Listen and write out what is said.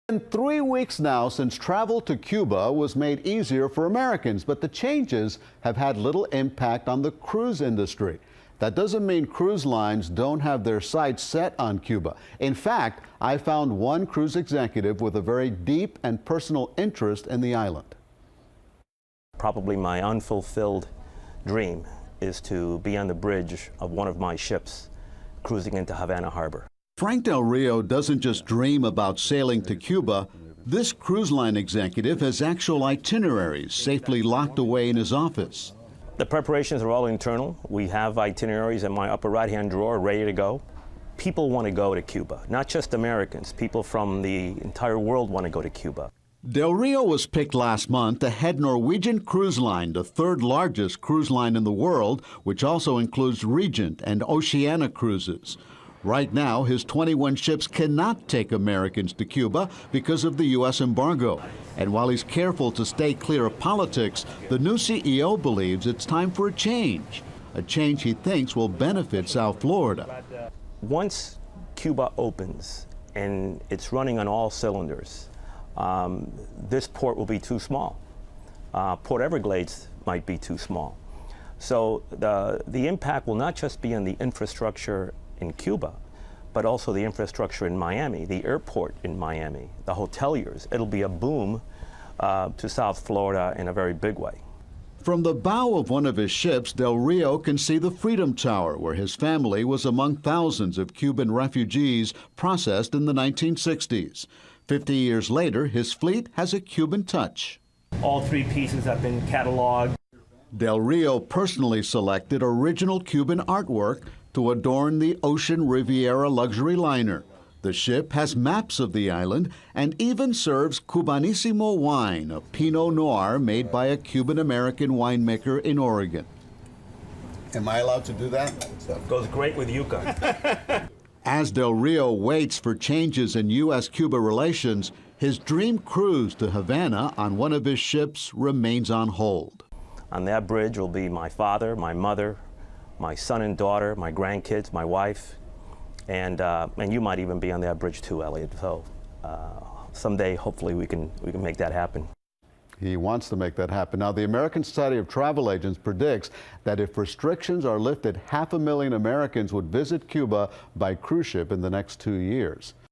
Been 3 weeks now since travel to Cuba was made easier for Americans, but the changes have had little impact on the cruise industry. That doesn't mean cruise lines don't have their sights set on Cuba. In fact, I found one cruise executive with a very deep and personal interest in the island. Probably my unfulfilled dream is to be on the bridge of one of my ships cruising into Havana Harbor. Frank Del Rio doesn't just dream about sailing to Cuba. This cruise line executive has actual itineraries safely locked away in his office. The preparations are all internal. We have itineraries in my upper right-hand drawer ready to go. People want to go to Cuba, not just Americans. People from the entire world want to go to Cuba. Del Rio was picked last month to head Norwegian Cruise Line, the third largest cruise line in the world, which also includes Regent and Oceania cruises. Right now, his 21 ships cannot take Americans to Cuba because of the U.S. embargo. And while he's careful to stay clear of politics, the new CEO believes it's time for a change he thinks will benefit South Florida. Once Cuba opens and it's running on all cylinders, this port will be too small. Port Everglades might be too small. So the impact will not just be on the infrastructure in Cuba, but also the infrastructure in Miami, the airport in Miami, the hoteliers. It'll be a boom to South Florida in a very big way. From the bow of one of his ships, Del Rio can see the Freedom Tower, where his family was among thousands of Cuban refugees processed in the 1960s. 50 years later, his fleet has a Cuban touch. All three pieces have been cataloged. Del Rio personally selected original Cuban artwork to adorn the Ocean Riviera luxury liner. The ship has maps of the island and even serves Cubanissimo wine, a Pinot Noir made by a Cuban-American winemaker in Oregon. Am I allowed to do that? Goes great with yuca. As Del Rio waits for changes in U.S.-Cuba relations, his dream cruise to Havana on one of his ships remains on hold. On that bridge will be my father, my mother, my son and daughter, my grandkids, my wife, and you might even be on that bridge too, Elliot. So someday, hopefully, we can make that happen. He wants to make that happen. Now, the American Society of Travel Agents predicts that if restrictions are lifted, 500,000 Americans would visit Cuba by cruise ship in the next 2 years.